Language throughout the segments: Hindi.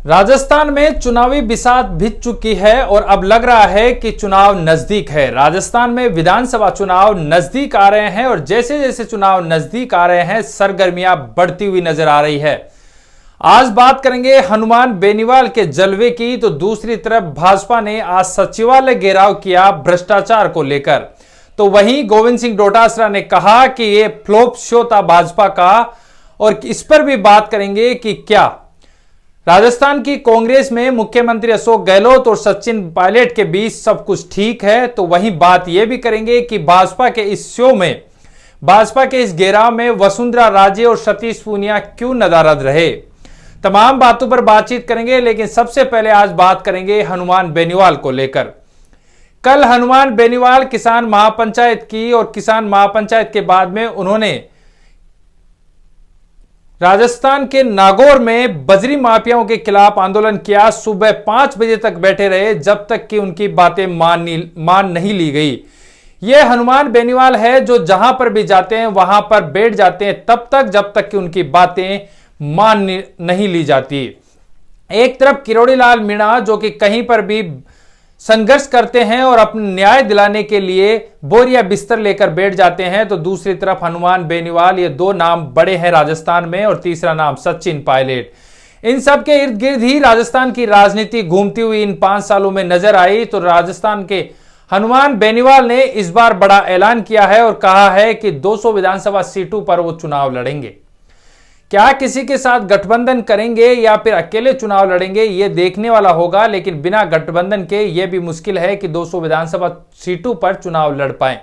राजस्थान में चुनावी बिसात भिज चुकी है और अब लग रहा है कि चुनाव नजदीक है। राजस्थान में विधानसभा चुनाव नजदीक आ रहे हैं और जैसे जैसे चुनाव नजदीक आ रहे हैं सरगर्मियां बढ़ती हुई नजर आ रही है। आज बात करेंगे हनुमान बेनीवाल के जलवे की, तो दूसरी तरफ भाजपा ने आज सचिवालय घेराव किया भ्रष्टाचार को लेकर। तो वहीं गोविंद सिंह डोटासरा ने कहा कि यह फ्लॉप शो था भाजपा का, और इस पर भी बात करेंगे कि क्या राजस्थान की कांग्रेस में मुख्यमंत्री अशोक गहलोत और सचिन पायलट के बीच सब कुछ ठीक है। तो वहीं बात यह भी करेंगे कि भाजपा के इस शो में, भाजपा के इस घेराव में वसुंधरा राजे और सतीश पूनिया क्यों नदारद रहे। तमाम बातों पर बातचीत करेंगे, लेकिन सबसे पहले आज बात करेंगे हनुमान बेनीवाल को लेकर। कल हनुमान बेनीवाल किसान महापंचायत की, और किसान महापंचायत के बाद में उन्होंने राजस्थान के नागौर में बजरी माफियाओं के खिलाफ आंदोलन किया। सुबह 5 बजे तक बैठे रहे, जब तक कि उनकी बातें मान नहीं ली गई। यह हनुमान बेनीवाल है जो जहां पर भी जाते हैं वहां पर बैठ जाते हैं तब तक जब तक कि उनकी बातें मान नहीं ली जाती। एक तरफ किरोड़ी लाल मीणा जो कि कहीं पर भी संघर्ष करते हैं और अपने न्याय दिलाने के लिए बोरिया बिस्तर लेकर बैठ जाते हैं, तो दूसरी तरफ हनुमान बेनीवाल, ये दो नाम बड़े हैं राजस्थान में, और तीसरा नाम सचिन पायलट। इन सब के इर्द गिर्द ही राजस्थान की राजनीति घूमती हुई इन 5 सालों में नजर आई। तो राजस्थान के हनुमान बेनीवाल ने इस बार बड़ा ऐलान किया है और कहा है कि 200 विधानसभा सीटों पर वो चुनाव लड़ेंगे। क्या किसी के साथ गठबंधन करेंगे या फिर अकेले चुनाव लड़ेंगे, ये देखने वाला होगा। लेकिन बिना गठबंधन के यह भी मुश्किल है कि 200 विधानसभा सीटों पर चुनाव लड़ पाए।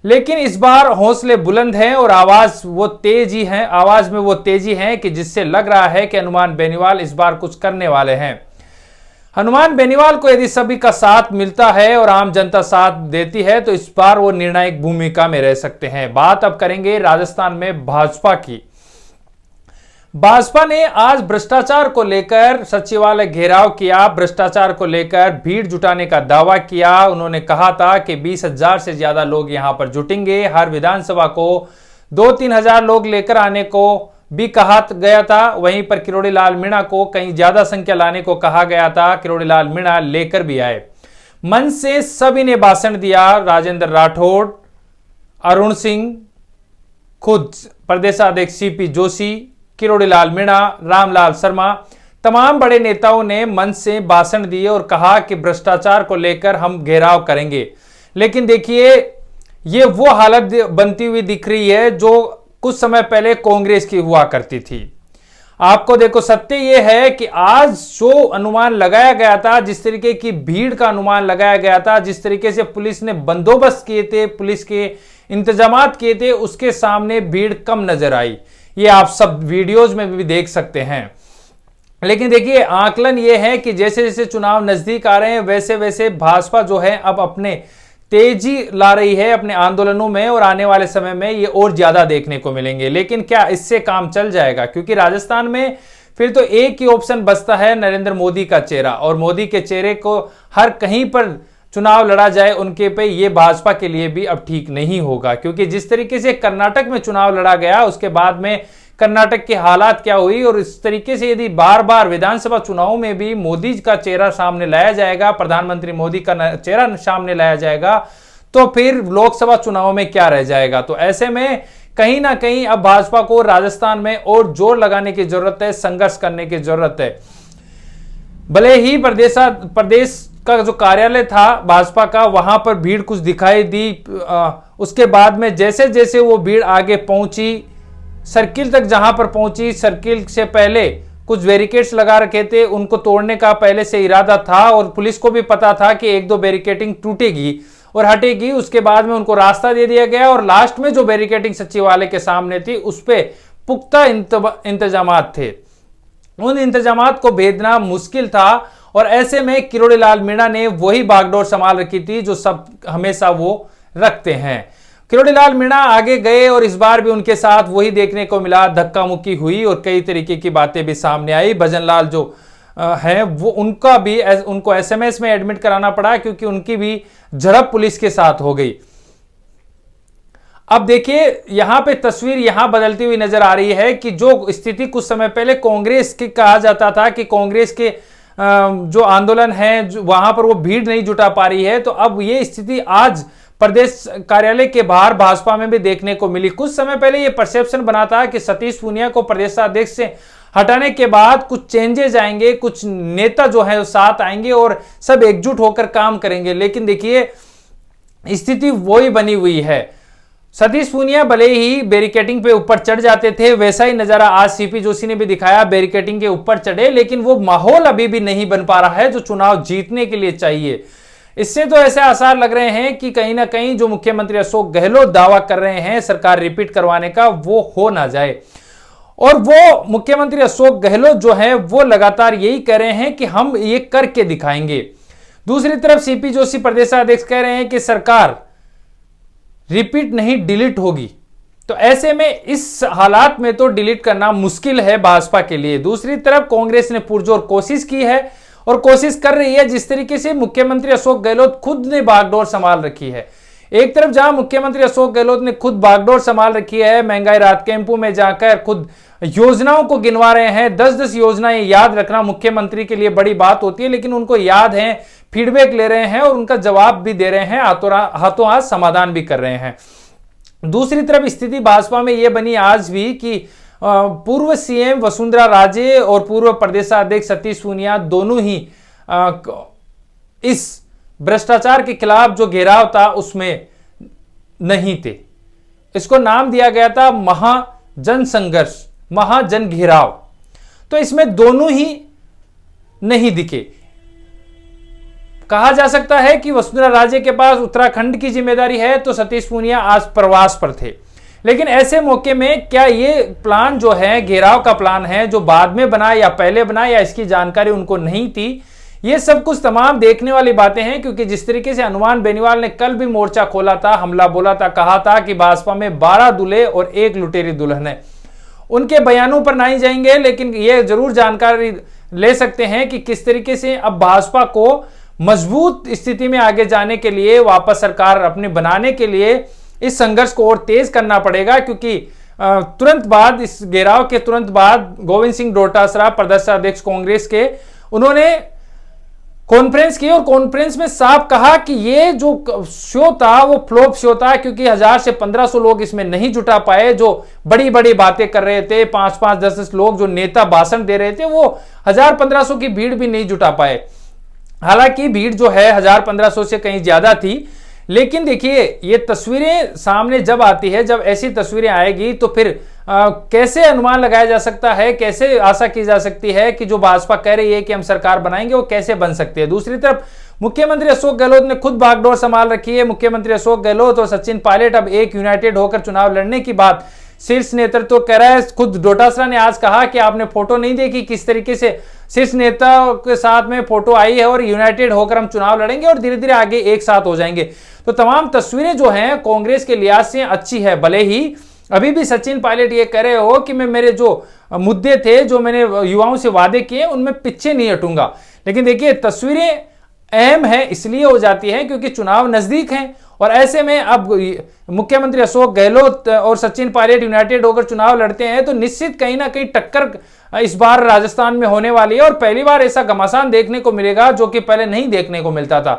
लेकिन इस बार हौसले बुलंद हैं और आवाज में वो तेजी है कि जिससे लग रहा है कि हनुमान बेनीवाल इस बार कुछ करने वाले हैं। हनुमान बेनीवाल को यदि सभी का साथ मिलता है और आम जनता साथ देती है तो इस बार वो निर्णायक भूमिका में रह सकते हैं। बात अब करेंगे राजस्थान में भाजपा की। भाजपा ने आज भ्रष्टाचार को लेकर सचिवालय घेराव किया, भ्रष्टाचार को लेकर भीड़ जुटाने का दावा किया। उन्होंने कहा था कि 20,000 से ज्यादा लोग यहां पर जुटेंगे। हर विधानसभा को 2-3 हजार लोग लेकर आने को भी कहा गया था। वहीं पर किरोड़ी लाल मीणा को कहीं ज्यादा संख्या लाने को कहा गया था। किरोड़ी लाल मीणा लेकर भी आए। मंच से सभी ने भाषण दिया। राजेंद्र राठौड़, अरुण सिंह, खुद प्रदेशाध्यक्ष सीपी जोशी, किरोड़ी लाल मीणा, रामलाल शर्मा, तमाम बड़े नेताओं ने मंच से भाषण दिए और कहा कि भ्रष्टाचार को लेकर हम घेराव करेंगे। लेकिन देखिए, ये वो हालत बनती हुई दिख रही है जो कुछ समय पहले कांग्रेस की हुआ करती थी। आपको देखो, सत्य यह है कि आज जो अनुमान लगाया गया था, जिस तरीके की भीड़ का अनुमान लगाया गया था, जिस तरीके से पुलिस ने बंदोबस्त किए थे, पुलिस के इंतजामात किए थे, उसके सामने भीड़ कम नजर आई। ये आप सब वीडियोज में भी देख सकते हैं। लेकिन देखिए, आकलन ये है कि जैसे जैसे चुनाव नजदीक आ रहे हैं वैसे वैसे भाजपा जो है अब अपने तेजी ला रही है अपने आंदोलनों में, और आने वाले समय में ये और ज्यादा देखने को मिलेंगे। लेकिन क्या इससे काम चल जाएगा? क्योंकि राजस्थान में फिर तो एक ही ऑप्शन बचता है, नरेंद्र मोदी का चेहरा, और मोदी के चेहरे को हर कहीं पर चुनाव लड़ा जाए उनके पे, ये भाजपा के लिए भी अब ठीक नहीं होगा। क्योंकि जिस तरीके से कर्नाटक में चुनाव लड़ा गया, उसके बाद में कर्नाटक की हालात क्या हुई, और इस तरीके से यदि बार बार विधानसभा चुनाव में भी मोदी का चेहरा सामने लाया जाएगा, प्रधानमंत्री मोदी का चेहरा सामने लाया जाएगा, तो फिर लोकसभा चुनाव में क्या रह जाएगा। तो ऐसे में कहीं ना कहीं अब भाजपा को राजस्थान में और जोर लगाने की जरूरत है, संघर्ष करने की जरूरत है। भले ही प्रदेश का जो कार्यालय था भाजपा का, वहां पर भीड़ कुछ दिखाई दी, उसके बाद में जैसे जैसे वो भीड़ आगे पहुंची, सर्किल तक जहां पर पहुंची, सर्किल से पहले कुछ बैरिकेड्स लगा रखे थे, उनको तोड़ने का पहले से इरादा था, और पुलिस को भी पता था कि 1-2 बैरिकेडिंग टूटेगी और हटेगी। उसके बाद में उनको रास्ता दे दिया गया, और लास्ट में जो बैरिकेडिंग सचिवालय के सामने थी उस पर पुख्ता इंतजामात थे। उन इंतजामात को भेदना मुश्किल था, और ऐसे में किरोड़ी लाल मीणा ने वही बागडोर संभाल रखी थी जो सब हमेशा वो रखते हैं। किरोड़ी लाल मीणा आगे गए और इस बार भी उनके साथ वही देखने को मिला, धक्का मुक्की हुई और कई तरीके की बातें भी सामने आई। भजन लाल जो हैं वो उनको एसएमएस में एडमिट कराना पड़ा, क्योंकि उनकी भी झड़प पुलिस के साथ हो गई। अब देखिए यहां पे तस्वीर यहां बदलती हुई नजर आ रही है कि जो स्थिति कुछ समय पहले कांग्रेस की कहा जाता था कि कांग्रेस के जो आंदोलन है वहां पर वो भीड़ नहीं जुटा पा रही है, तो अब ये स्थिति आज प्रदेश कार्यालय के बाहर भाजपा में भी देखने को मिली। कुछ समय पहले ये परसेप्शन बना था कि सतीश पूनिया को प्रदेशाध्यक्ष से हटाने के बाद कुछ चेंजेस आएंगे, कुछ नेता जो है साथ आएंगे और सब एकजुट होकर काम करेंगे, लेकिन देखिए स्थिति वही बनी हुई है। सतीश पूनिया भले ही बैरिकेडिंग पे ऊपर चढ़ जाते थे, वैसा ही नजारा आज सीपी जोशी ने भी दिखाया, बैरिकेडिंग के ऊपर चढ़े, लेकिन वो माहौल अभी भी नहीं बन पा रहा है जो चुनाव जीतने के लिए चाहिए। इससे तो ऐसे आसार लग रहे हैं कि कहीं ना कहीं जो मुख्यमंत्री अशोक गहलोत दावा कर रहे हैं सरकार रिपीट करवाने का, वो हो ना जाए। और वो मुख्यमंत्री अशोक गहलोत जो है वो लगातार यही कह रहे हैं कि हम ये करके दिखाएंगे। दूसरी तरफ सीपी जोशी प्रदेशाध्यक्ष कह रहे हैं कि सरकार रिपीट नहीं डिलीट होगी, तो ऐसे में इस हालात में तो डिलीट करना मुश्किल है भाजपा के लिए। दूसरी तरफ कांग्रेस ने पुरजोर कोशिश की है और कोशिश कर रही है, जिस तरीके से मुख्यमंत्री अशोक गहलोत खुद ने बागडोर संभाल रखी है। एक तरफ जहां मुख्यमंत्री अशोक गहलोत ने खुद बागडोर संभाल रखी है, महंगाई राहत कैंपों में जाकर खुद योजनाओं को गिनवा रहे हैं, 10-10 योजनाएं याद रखना मुख्यमंत्री के लिए बड़ी बात होती है, लेकिन उनको याद है, फीडबैक ले रहे हैं और उनका जवाब भी दे रहे हैं, हाथों हाथ समाधान भी कर रहे हैं। दूसरी तरफ स्थिति भाजपा में यह बनी आज भी कि पूर्व सीएम वसुंधरा राजे और पूर्व प्रदेशाध्यक्ष सतीश पूनिया दोनों ही इस भ्रष्टाचार के खिलाफ जो घेराव था उसमें नहीं थे। इसको नाम दिया गया था महाजन संघर्ष, महाजन घेराव, तो इसमें दोनों ही नहीं दिखे। कहा जा सकता है कि वसुंधरा राजे के पास उत्तराखंड की जिम्मेदारी है तो सतीश पूनिया आज प्रवास पर थे, लेकिन ऐसे मौके में क्या ये प्लान जो है घेराव का प्लान है जो बाद में बना या पहले बना या इसकी जानकारी उनको नहीं थी, ये सब कुछ तमाम देखने वाली बातें हैं। क्योंकि जिस तरीके से हनुमान बेनीवाल ने कल भी मोर्चा खोला था, हमला बोला था, कहा था कि भाजपा में 12 दूल्हे और 1 लुटेरी दुल्हन है, उनके बयानों पर नहीं जाएंगे, लेकिन ये जरूर जानकारी ले सकते हैं कि किस तरीके से अब भाजपा को मजबूत स्थिति में आगे जाने के लिए, वापस सरकार अपने बनाने के लिए इस संघर्ष को और तेज करना पड़ेगा। क्योंकि तुरंत बाद, इस घेराव के तुरंत बाद गोविंद सिंह डोटासरा प्रदेशाध्यक्ष कांग्रेस के, उन्होंने कॉन्फ्रेंस की और कॉन्फ्रेंस में साफ कहा कि ये जो शो था वो फ्लॉप शो था, क्योंकि 1000 से 1500 लोग इसमें नहीं जुटा पाए। जो बड़ी बड़ी बातें कर रहे थे, 5-5, 10-10 लोग जो नेता भाषण दे रहे थे, वो 1000-1500 की भीड़ भी नहीं जुटा पाए। हालांकि भीड़ जो है 1000-1500 से कहीं ज्यादा थी, लेकिन देखिए ये तस्वीरें सामने जब आती है, जब ऐसी तस्वीरें आएगी तो फिर कैसे अनुमान लगाया जा सकता है, कैसे आशा की जा सकती है कि जो भाजपा कह रही है कि हम सरकार बनाएंगे वो कैसे बन सकती है। दूसरी तरफ मुख्यमंत्री अशोक गहलोत ने खुद बागडोर संभाल रखी है। मुख्यमंत्री अशोक गहलोत और सचिन पायलट अब एक यूनाइटेड होकर चुनाव लड़ने की बात शीर्ष नेतृत्व तो कह रहा है। खुद डोटासरा ने आज कहा कि आपने फोटो नहीं देखी, किस तरीके से शीर्ष नेता के साथ में फोटो आई है और यूनाइटेड होकर हम चुनाव लड़ेंगे और धीरे धीरे आगे एक साथ हो जाएंगे। तो तमाम तस्वीरें जो हैं कांग्रेस के लिहाज से अच्छी है। भले ही अभी भी सचिन पायलट ये कह रहे हो कि मैं मेरे जो मुद्दे थे, जो मैंने युवाओं से वादे किए, उनमें पीछे नहीं हटूंगा, लेकिन देखिए तस्वीरें अहम है इसलिए हो जाती है क्योंकि चुनाव नजदीक हैं और ऐसे में अब मुख्यमंत्री अशोक गहलोत और सचिन पायलट यूनाइटेड होकर चुनाव लड़ते हैं तो निश्चित कहीं ना कहीं टक्कर इस बार राजस्थान में होने वाली है और पहली बार ऐसा घमासान देखने को मिलेगा जो कि पहले नहीं देखने को मिलता था।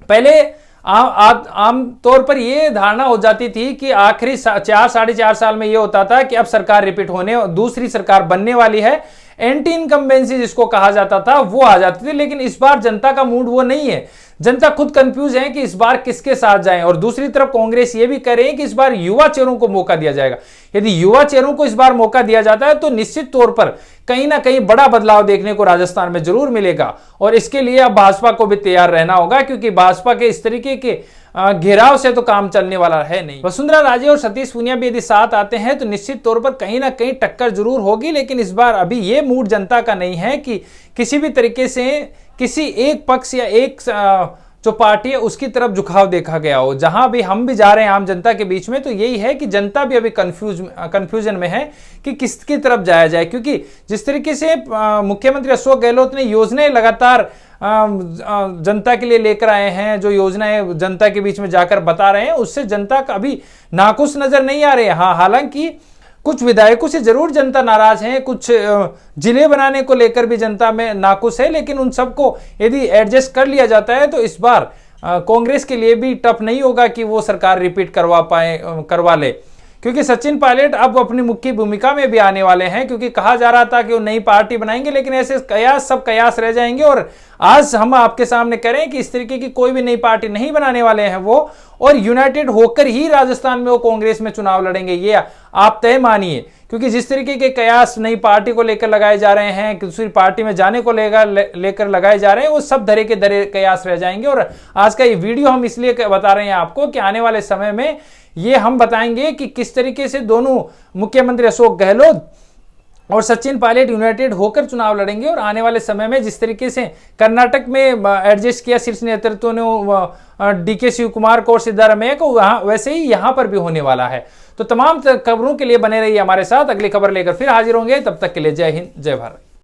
पहले आम तौर पर यह धारणा हो जाती थी कि आखिरी 4-4.5 साल में यह होता था कि अब सरकार रिपीट होने, दूसरी सरकार बनने वाली है, एंटी इनकम्बेंसी जिसको कहा जाता था वो आ जाती थी। लेकिन इस बार जनता का मूड वो नहीं है, जनता खुद कंफ्यूज है कि इस बार किसके साथ जाएं। और दूसरी तरफ कांग्रेस ये भी कह रही है कि इस बार युवा चेहरों को मौका दिया जाएगा। यदि युवा चेहरों को इस बार मौका दिया जाता है तो निश्चित तौर पर कहीं ना कहीं बड़ा बदलाव देखने को राजस्थान में जरूर मिलेगा और इसके लिए अब भाजपा को भी तैयार रहना होगा क्योंकि भाजपा के इस तरीके के घेराव से तो काम चलने वाला है नहीं। वसुंधरा राजे और सतीश पूनिया भी यदि साथ आते हैं तो निश्चित तौर पर कहीं ना कहीं टक्कर जरूर होगी, लेकिन इस बार अभी ये मूड जनता का नहीं है कि किसी भी तरीके से किसी एक पक्ष या एक जो पार्टी है उसकी तरफ झुकाव देखा गया हो। जहां भी हम भी जा रहे हैं आम जनता के बीच में तो यही है कि जनता भी अभी कंफ्यूजन में है कि किसकी तरफ जाया जाए, क्योंकि जिस तरीके से मुख्यमंत्री अशोक गहलोत ने योजनाएं लगातार जनता के लिए लेकर आए हैं, जो योजनाएं जनता के बीच में जाकर बता रहे हैं, उससे जनता कभी नाखुश नजर नहीं आ रहे हैं। हाँ, हालांकि कुछ विधायकों से जरूर जनता नाराज है, कुछ जिले बनाने को लेकर भी जनता में नाखुश है, लेकिन उन सबको यदि एडजस्ट कर लिया जाता है तो इस बार कांग्रेस के लिए भी टफ नहीं होगा कि वो सरकार रिपीट करवा ले, क्योंकि सचिन पायलट अब अपनी मुख्य भूमिका में भी आने वाले हैं। क्योंकि कहा जा रहा था कि वो नई पार्टी बनाएंगे, लेकिन ऐसे सब कयास रह जाएंगे। और आज हम आपके सामने करें कि इस तरीके की कोई भी नई पार्टी नहीं बनाने वाले हैं वो, और यूनाइटेड होकर ही राजस्थान में वो कांग्रेस में चुनाव लड़ेंगे, ये आप तय मानिए। क्योंकि जिस तरीके के कयास नई पार्टी को लेकर लगाए जा रहे हैं, दूसरी पार्टी में जाने को लेकर लगाए जा रहे हैं, वो सब धरे के धरे कयास रह जाएंगे। और आज का ये वीडियो हम इसलिए बता रहे हैं आपको कि आने वाले समय में ये हम बताएंगे कि किस तरीके से दोनों मुख्यमंत्री अशोक गहलोत और सचिन पायलट यूनाइटेड होकर चुनाव लड़ेंगे। और आने वाले समय में जिस तरीके से कर्नाटक में एडजस्ट किया शीर्ष नेतृत्व ने डीके शिव कुमार को और सिद्धारमैया को, वैसे ही यहां पर भी होने वाला है। तो तमाम खबरों के लिए बने रहिए हमारे साथ। अगली खबर लेकर फिर हाजिर होंगे, तब तक के लिए जय हिंद, जय भारत।